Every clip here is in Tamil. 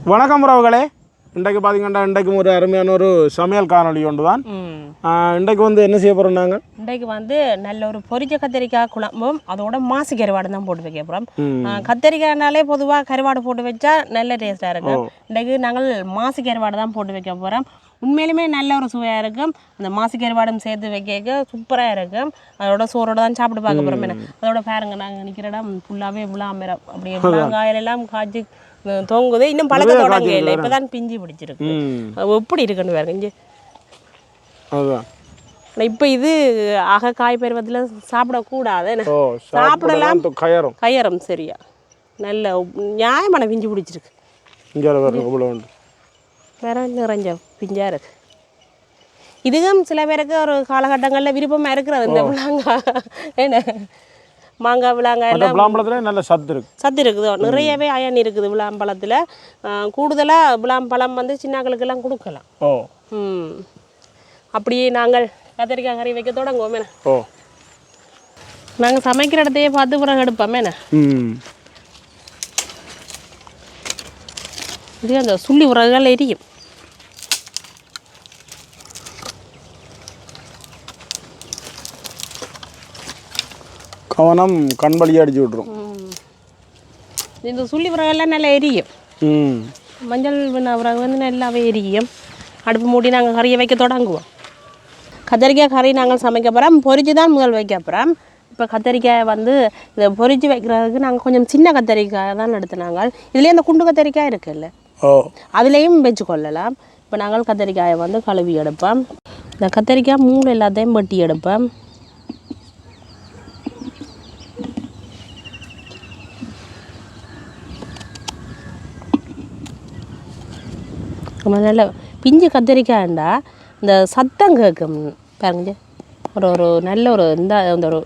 வணக்கம் உறவுகளே. இன்றைக்கு பார்த்தீங்கன்னா இன்றைக்கும் ஒரு அருமையான ஒரு சமையல் காணொலி ஒன்று தான். இன்றைக்கு வந்து என்ன செய்ய போகிறோம் நாங்கள்? இன்றைக்கு வந்து நல்ல ஒரு பொரிச்ச கத்திரிக்காய் குழம்பும் அதோட மாசு கருவாடு தான் போட்டு வைக்க போகிறோம். கத்திரிக்காய்னாலே பொதுவாக கருவாடு போட்டு வச்சா நல்ல டேஸ்ட்டாக இருக்கும். இன்றைக்கு நாங்கள் மாசு கருவாடு தான் போட்டு வைக்க போகிறோம். உண்மையிலுமே நல்ல ஒரு சுவையாக இருக்கும். அந்த மாசு கருவாடும் சேர்த்து வைக்க சூப்பராக இருக்கும். அதோட சோறோட தான் சாப்பிட்டு பார்க்க போகிறோம். என்ன அதோட பாருங்க, நாங்கள் நிற்கிற இடம் ஃபுல்லாகவே விழாமரம் அப்படியே விழாங்காயிலெல்லாம் காய்ச்சி தொங்குது. இன்னும் பழக்க தொடங்க இல்லை, இப்பதான் பிஞ்சு பிடிச்சிருக்கு. எப்படி இருக்குன்னு பாருங்க இங்கே. இப்போ இது காய் பருவத்தில் சாப்பிடக்கூடாது, சாப்பிடலாம், கயரும் சரியா நல்ல நியாயமான பிஞ்சு பிடிச்சிருக்கு. வேற நிறைஞ்ச பிஞ்சா இருக்கு. இதுவும் சில பேருக்கு ஒரு காலகட்டங்களில் விருப்பமாக இருக்கிறது இந்த விளாங்காய். என்ன மாங்காய் விளாங்காய் எல்லாம் நல்ல சத்து இருக்குது, நிறையவே அயன் இருக்குது விளாம்பழத்தில். கூடுதலாக விளாம்பழம் வந்து சின்னாக்களுக்கெல்லாம் கொடுக்கலாம். அப்படியே நாங்கள் கத்திரிக்காய் கறி வைக்க தொடங்குவோம். என்ன நாங்கள் சமைக்கிற இடத்தையே பார்த்து பிறகு எடுப்போம். என்ன இது அந்த சுள்ளி உரங்கள் எரியும். கவனம், கண் வழியாக அடிச்சு விட்ரும். இந்த சுள்ளி உரங்கள்லாம் நல்லா எரியும். மஞ்சள் உரகு வந்து நல்லாவே எரியும். அடுப்பு மூடி நாங்கள் கறியை வைக்க தொடங்குவோம். கத்திரிக்காய் கறி நாங்கள் சமைக்க போகிறோம். பொரிச்சு தான் முதல் வைக்க போகிறோம். இப்போ கத்திரிக்காயை வந்து இதை பொரிச்சு வைக்கிறதுக்கு நாங்கள் கொஞ்சம் சின்ன கத்திரிக்காய் தான் எடுத்துனாங்க. இதுலேயே அந்த குண்டு கத்திரிக்காய் இருக்குல்ல, அதுலேயும் வச்சு கொள்ளலாம். இப்போ நாங்கள் கத்திரிக்காயை வந்து கழுவி எடுப்போம். இந்த கத்திரிக்காய் மூளை எல்லாத்தையும் வெட்டி எடுப்போம். நல்ல பிஞ்சு கத்திரிக்காய்ண்டா இந்த சத்தம் கேட்கும் பாருங்க. ஒரு நல்ல ஒரு இந்த ஒரு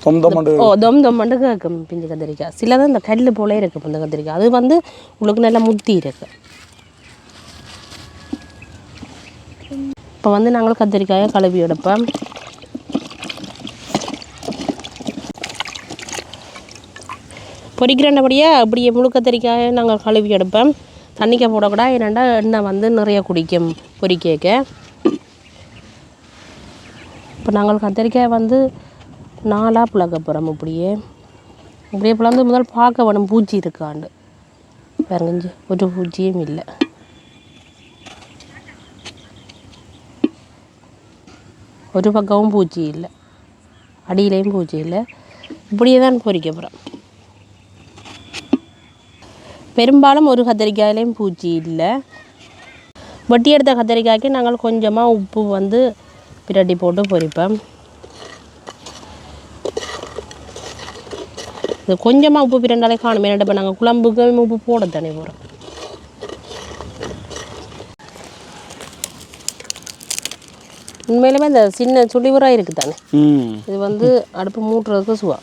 தொம் கேட்கும் பிஞ்சு கத்திரிக்காய். சிலதான் இந்த கல் போல இருக்கும் இந்த கத்திரிக்காய். அது வந்து உங்களுக்கு நல்லா முத்தி இருக்கு. இப்போ வந்து நாங்கள் கத்திரிக்காயை கழுவி எடுப்போம். பொரிக்கிறபடியே அப்படியே முழு கத்திரிக்காயை நாங்கள் கழுவி எடுப்போம். தண்ணிக்காய் போடக்கூடா, ஏன்னாண்டா எண்ணெய் வந்து நிறைய குடிக்கும் பொரிக்க. இப்போ நாங்கள் கத்திரிக்காய் வந்து 4 பிளக்க போகிறோம். இப்படியே பிளந்து முதல் பார்க்க வேணும் பூச்சி இருக்காண்டு. பாருங்க, ஒரு பூச்சியும் இல்லை. ஒரு பக்கமும் பூச்சி இல்லை, அடியிலையும் பூச்சி இல்லை. இப்படியே தான் பொரிக்க போகிறோம். பெரும்பாலும் ஒரு கத்திரிக்காயிலையும் பூச்சி இல்லை. வெட்டி எடுத்த கத்திரிக்காய்க்கு நாங்கள் கொஞ்சமாக உப்பு வந்து பிரட்டி போட்டு பொரிப்போம். இது கொஞ்சமாக உப்பு பிரண்டாலே காணும். ஏன்னா இப்போ நாங்கள் குழம்புக்கு உப்பு போட தானே போகிறோம். உண்மையிலுமே இந்த சின்ன சுழிவுறாக இருக்குது தானே, இது வந்து அடுப்பு மூட்டுறதுக்கு சுவா.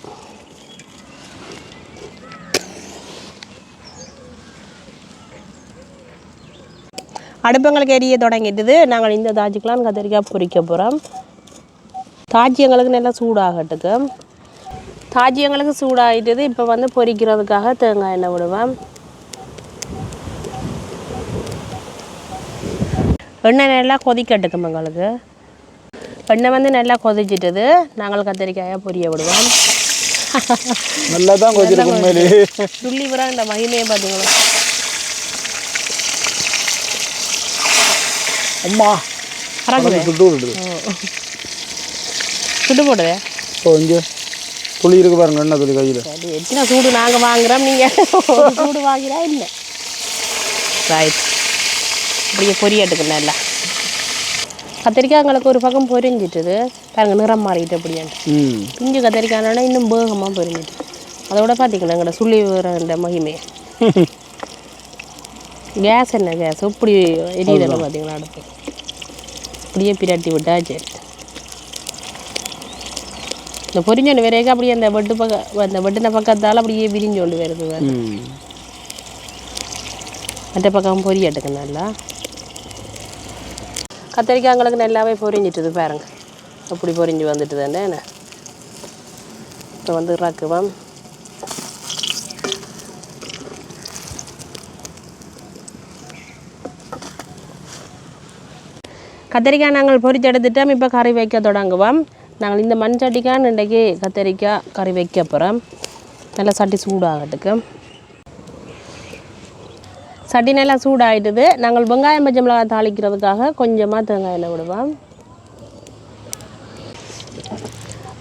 அடுப்பங்களுக்கு எரிய தொடங்கிட்டுது. நாங்கள் இந்த தாஜிக்கெலாம் கத்திரிக்காய் பொரிக்க போகிறோம். தாஜி எங்களுக்கு நல்லா சூடாகட்டுக்கு. தாஜி எங்களுக்கு சூடாகிட்டுது. இப்போ வந்து பொரிக்கிறதுக்காக தேங்காய் எண்ணெய் விடுவேன். எண்ணெய் நல்லா கொதிக்கட்டுக்கும் எங்களுக்கு. எண்ணெய் வந்து நல்லா கொதிச்சிட்டுது. நாங்கள் கத்திரிக்காயை பொரிய விடுவோம். நல்லா தான் கொதிச்சிருக்கு. துள்ளி வர இந்த மகிமையை பார்த்தீங்களா. அம்மா சுட்டு போடுதே. இங்கே துளி இருக்கு பாருங்க, என்ன துளி கையில். எத்தனை சூடு நாங்கள் வாங்குறோம், நீங்கள் சூடு வாங்கிறா இல்லை. ரைட், இப்படியே பொரியட்டுக்கு நல்லா. கத்திரிக்காய் எங்களுக்கு ஒரு பக்கம் பொரிஞ்சிட்டுது பாருங்க, நிறம் மாறிட்டு அப்படியாண்டு. பிஞ்சு கத்திரிக்காய்னா இன்னும் வேகமாக பொரிஞ்சிட்டு. அதோட பார்த்தீங்களா எங்களோட சுள்ளி வர மகிமையை. கேஸ் என்ன கேஸ் இப்படி எரியுதெல்லாம் பார்த்தீங்களா. அடுப்பு அப்படியே பிரட்டி விட்டாச்சு. இந்த பொரிஞ்சொன்று வேறேக்க அப்படியே அந்த வெட்டின பக்கத்தால் அப்படியே விரிஞ்சு கொண்டு வருது. மற்ற பக்கம் பொரியட்டுக்கு நல்லா. கத்திரிக்காய்ங்களுக்கு நல்லாவே பொரிஞ்சிட்டுது பாருங்க, அப்படி பொரிஞ்சு வந்துட்டு தானே. இப்போ வந்து இறக்குவோம். கத்திரிக்காய் நாங்கள் பொரிச்சு எடுத்துட்டோம். இப்போ கறி வைக்க தொடங்குவோம். நாங்கள் இந்த மண் சட்டிக்கான் இன்றைக்கி கத்திரிக்காய் கறி வைக்க போகிறோம். நல்லா சட்டி சூடாகட்டுக்கு. சட்டி நல்லா சூடாகிட்டுது. நாங்கள் வெங்காயம் பச்சை மிளகாய் தாளிக்கிறதுக்காக கொஞ்சமாக தேங்காய் எண்ணெய் விடுவோம்.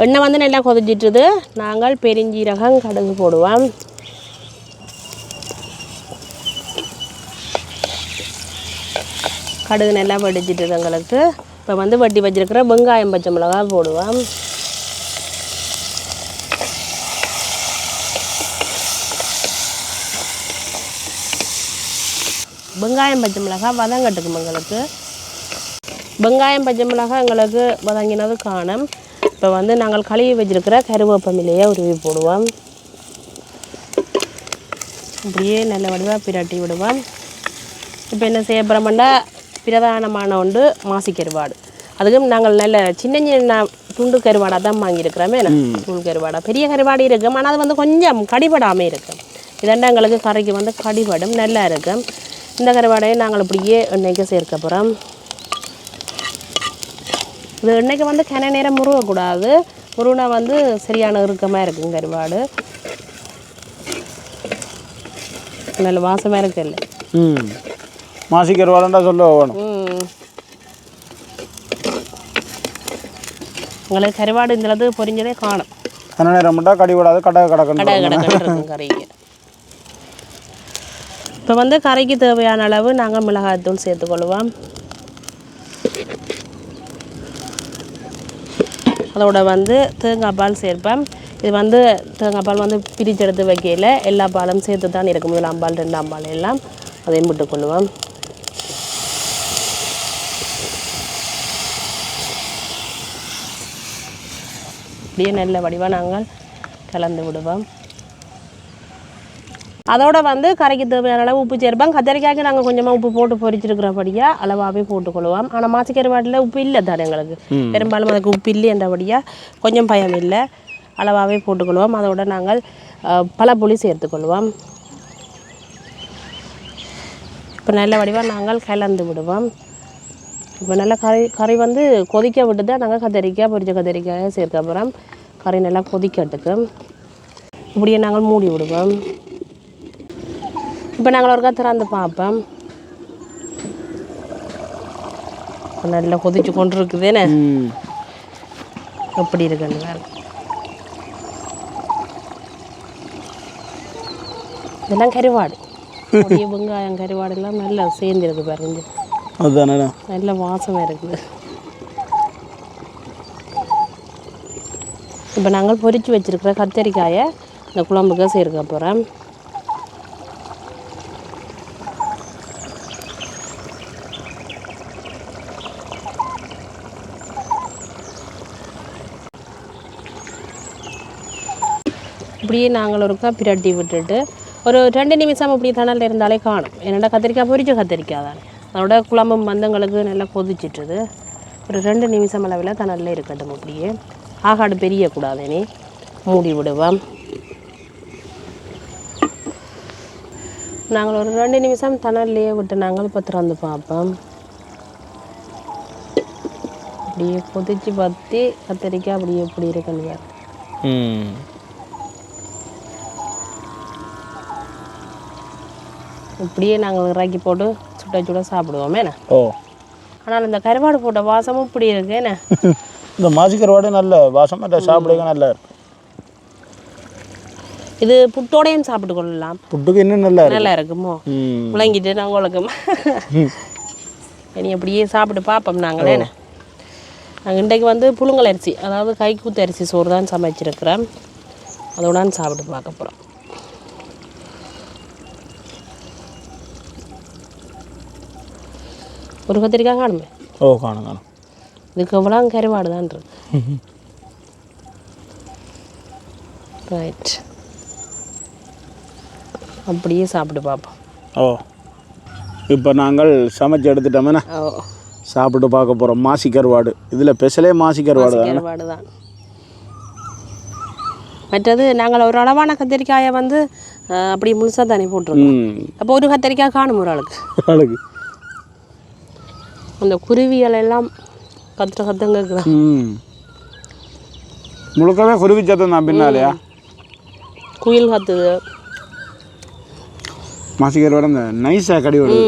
எண்ணெய் வந்து நல்லா கொதிச்சிட்டுது. நாங்கள் பெருஞ்சீரகம் கடுகு போடுவோம். கடுகு நல்லா வெடிச்சிட்டுது எங்களுக்கு. இப்போ வந்து வெட்டி வச்சிருக்கிற வெங்காயம் பச்சை மிளகாய் போடுவோம். வெங்காயம் பச்சை மிளகாய் வதங்கட்டுக்கும் எங்களுக்கு. வெங்காயம் பச்சை மிளகாய் எங்களுக்கு வதங்கினது காணும். இப்போ வந்து நாங்கள் கழுவி வச்சிருக்கிற கருவேப்பமிலையை உருவி போடுவோம். அப்படியே நல்ல வடிவாக பிரட்டி விடுவோம். இப்போ என்ன செய்ய போகிறோம்னா பிரதானமான ஒன்று மாசி கருவாடு. அதுக்கும் நாங்கள் நல்ல சின்ன சின்ன துண்டு கருவாடாக தான் வாங்கியிருக்கிறோமே. தூள் கருவாடாக பெரிய கருவாடு இருக்கும். ஆனால் அது வந்து கொஞ்சம் கடிபடாமல் இருக்கும். இதெல்லாம் எங்களுக்கு கறிக்கு வந்து கடிபடும் நல்லா இருக்கும். இந்த கருவாடையை நாங்கள் இப்படியே எண்ணெய்க்கு சேர்க்க போகிறோம். இது எண்ணெய்க்கு வந்து கன நேரம் முருகக்கூடாது. முருகனா வந்து சரியான இறுக்கமாக இருக்கும் கருவாடு. நல்ல வாசமாக இருக்குல்ல. மாசி கருவாடுண்டா சொல்ல வேணும். உங்களுக்கு கருவாடு இந்த அளவுக்கு பொரிஞ்சதே காணும். கன நேரம் மட்டும் கடிபடாது கடை இருக்கும் கறிக்கு. இப்போ வந்து கறிக்கு தேவையான அளவு நாங்கள் மிளகாய்த்தூள் சேர்த்துக்கொள்வோம். அதோட வந்து தேங்காய் பால் சேர்ப்பேன். இது வந்து தேங்காய் பால் வந்து பிரிச்செடுத்து வைக்கையில் எல்லா பாலும் சேர்த்து தான் இருக்கும். முதலாம் பால் ரெண்டாம் பால் எல்லாம் அதையும் விட்டுக்கொள்ளுவோம். அப்படியே நல்ல வடிவாக நாங்கள் கலந்து விடுவோம். அதோட வந்து கறிக்கு தேவையான அளவு உப்பு சேர்ப்போம். கத்திரிக்காய்க்கு நாங்கள் கொஞ்சமாக உப்பு போட்டு பொரிச்சிருக்கிறபடியாக அளவாகவே போட்டுக்கொள்வோம். ஆனால் மாசி கருவாட்டில் உப்பு இல்லை தானே எங்களுக்கு. பெரும்பாலும் அதுக்கு உப்பு இல்லை என்றபடியாக கொஞ்சம் பயம் இல்லை, அளவாகவே போட்டுக்கொள்வோம். அதோட நாங்கள் பழப்புளி சேர்த்துக்கொள்வோம். இப்போ நல்ல வடிவாக நாங்கள் கலந்து விடுவோம். இப்போ நல்லா கறி வந்து கொதிக்க விட்டு தான் நாங்கள் கத்திரிக்காய் பொரிச்ச கத்திரிக்காயை சேர்க்க போகிறோம். கறி நல்லா கொதிக்கட்டுக்கு இப்படியே நாங்கள் மூடி விடுவோம். இப்போ நாங்கள் ஒருக்கா திறந்து பார்ப்போம். நல்லா கொதிச்சு கொண்டு இருக்குதுன்னு எப்படி இருக்குன்னு வேறு. இதெல்லாம் கருவாடு, வெங்காயம் கருவாடு எல்லாம் நல்லா சேர்ந்துருக்கு பாருங்க. அதுதானே நல்ல வாசமாக இருக்குது. இப்போ நாங்கள் பொரித்து வச்சுருக்கிற கத்திரிக்காயை இந்த குழம்புக்கு சேர்க்க போகிறோம். இப்படியே நாங்கள் ஒருக்கா பிரட்டி விட்டுட்டு ஒரு 2 நிமிஷம் இப்படி தணலில் இருந்தாலே காணும். என்னடா கத்திரிக்காய் பொரிச்ச கத்திரிக்காய் தானே. அதோட குழம்பு மந்தங்களுக்கு நல்லா கொதிச்சிட்டுது. ஒரு 2 நிமிஷம் அளவில் தணலில் இருக்கட்டும். அப்படியே ஆகாடு பெரியக்கூடாதுனே மூடி விடுவோம். நாங்கள் ஒரு 2 நிமிஷம் தணல்லையே விட்டு நாங்கள் இப்போ திறந்து பார்ப்போம். அப்படியே கொதிச்சு பற்றி கத்திரிக்காய் அப்படியே எப்படி இருக்குன்னு. இப்படியே நாங்கள் இறக்கி போட்டு சுட்ட சுட சாப்பிடுவோமே. ஆனால் இந்த கருவாடு போட்ட வாசமும் இப்படி இருக்குன்னு. இந்த மாசி கருவாடு நல்ல வாசம், சாப்பிடுங்க நல்லா இருக்கும். இது புட்டோடையும் சாப்பிட்டு கொள்ளலாம். புட்டுக்கு இன்னும் நல்லா இருக்குமோ முழங்கிட்டு நாங்கள் உலகம் இனி அப்படியே சாப்பிட்டு பார்ப்போம் நாங்களே. நாங்கள் இன்றைக்கு வந்து புழுங்கல் அரிசி, அதாவது கைக்கூத்து அரிசி சோறு தான் சமைச்சிருக்கிறோம். அதோட சாப்பிட்டு பார்க்க போகிறோம். ஒரு கத்திரிக்காய் காணுமே. காணும். இதுக்கு எவ்வளோ கருவாடு தான் இருக்கு. ரைட், அப்படியே சாப்பிட்டு பார்ப்போம். இப்போ நாங்கள் சமைச்சு எடுத்துட்டோம்னா சாப்பிட்டு பார்க்க போகிறோம். மாசி கருவாடு, இதில் ஸ்பெஷலே மாசி கருவாடு தான். மற்றது நாங்கள் ஒரு அளவான கத்திரிக்காயை வந்து அப்படி முழுசாக தானே போட்டிருக்கோம். அப்போ ஒரு கத்திரிக்காய் காணும் ஒரு ஆளுக்கு. அந்த குருவிகள் எல்லாம் கத்துற சத்தம் கேட்குதா? முழுக்கவே குருவி சத்தம் தான் பின்னாலையா. குயில் கத்துது. மாசிக்கருவாடு அந்த நைஸாக கடி விடுது.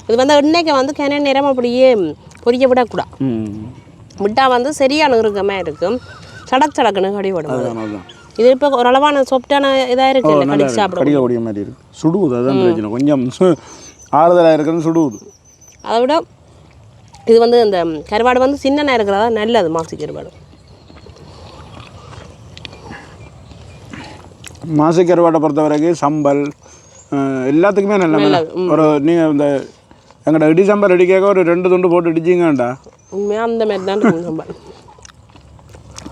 இது வந்து இன்னைக்கு வந்து கிண நேரம் அப்படியே பொறிக்க விடக்கூடாது. விட்டால் வந்து சரியான இருக்கமாக இருக்கும். சடக்குன்னு கடி விடும். இது இப்போ ஒரு அளவான சாஃப்டான இதாக இருக்கு. கடிச்சு சாப்பிட கடிக்கக்கூடிய மாதிரி இருக்கு. சுடுவுது, அதுதான் பிரச்சனை. கொஞ்சம் ஆறுதலாக இருக்குன்னு சுடுவுது. அதை விட இது வந்து இந்த கருவாடு வந்து சின்னனாக இருக்கிறதா நல்லது. மாசி கருவாடு மாசிக்கருவாடை பொறுத்த வரைக்கும் சம்பல் எல்லாத்துக்குமே நல்ல. ஒரு நீங்கள் இந்த எங்கள்கிட்ட இடி சம்பல் இடிக்காக ஒரு 2 துண்டு போட்டு இடிச்சிங்கண்டா உண்மையாக அந்த மாதிரி தான் இருக்கும் சம்பல்.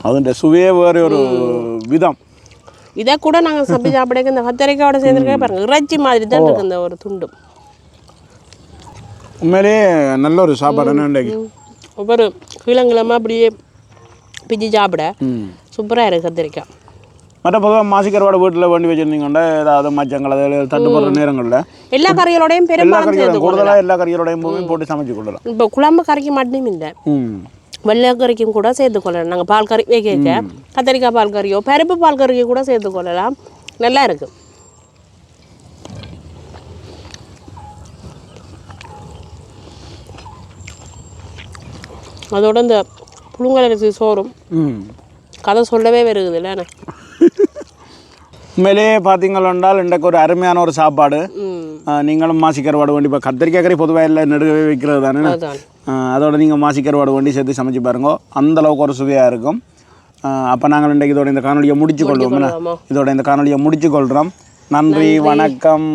அதுன்ற சுவையே வேறு ஒரு விதம். இதை கூட நாங்கள் சாப்பிடக்க இந்த கத்திரிக்காயோட சேர்ந்துருக்கே பாருங்கள், இறைச்சி மாதிரி தான் இருக்குது இந்த ஒரு துண்டு. உண்மையிலேயே நல்ல ஒரு சாப்பாடு என்னண்டைக்கு. ஒவ்வொரு கிழங்கிழமா அப்படியே பிச்சு சாப்பிட சூப்பராக இருக்குது கத்திரிக்காய். மற்ற பொதுவாக மாசிக்கருவாடை வீட்டில் வேண்டி வச்சுருந்தீங்கன்னா ஏதாவது மச்சங்கள் அது தட்டுப்படுற நேரங்களில் எல்லா கறிகளோடையும் பெரும்பாலும் கூடுதலாக எல்லா கறிகளோடையும் போட்டு சமைச்சு கொள்ளலாம். இப்போ குழம்பு கறிக்கு மட்டும் இல்லை, வெள்ளைக்கறிக்கும் கூட சேர்த்துக்கொள்ளலாம். நாங்கள் பால் கறி வைக்க கத்திரிக்காய் பால் கறியோ பருப்பு பால் கறியோ கூட சேர்த்துக்கொள்ளலாம். நல்லா இருக்குது. அதோட இந்த புழுங்கலரிசி சோறும் கதை சொல்லவே வருகுது இல்லைண்ணே. உண்மையிலேயே பார்த்தீங்களென்றால் இன்றைக்கு ஒரு அருமையான ஒரு சாப்பாடு. நீங்களும் மாசிக்கருவாடு வண்டி இப்போ கத்திரிக்காய் கறி பொதுவாக இல்லை நெடுகவே வைக்கிறது தானே. அதோட நீங்கள் மாசிக்கருவாடு வண்டி சேர்த்து சமைச்சு பாருங்க, அந்தளவுக்கு ஒரு சுவையாக இருக்கும். அப்போ நாங்கள் இன்றைக்கு இதோட இந்த காணொலியை முடிச்சு கொள்வோம். இதோட இந்த காணொலியை முடிச்சு கொள்கிறோம். நன்றி, வணக்கம்.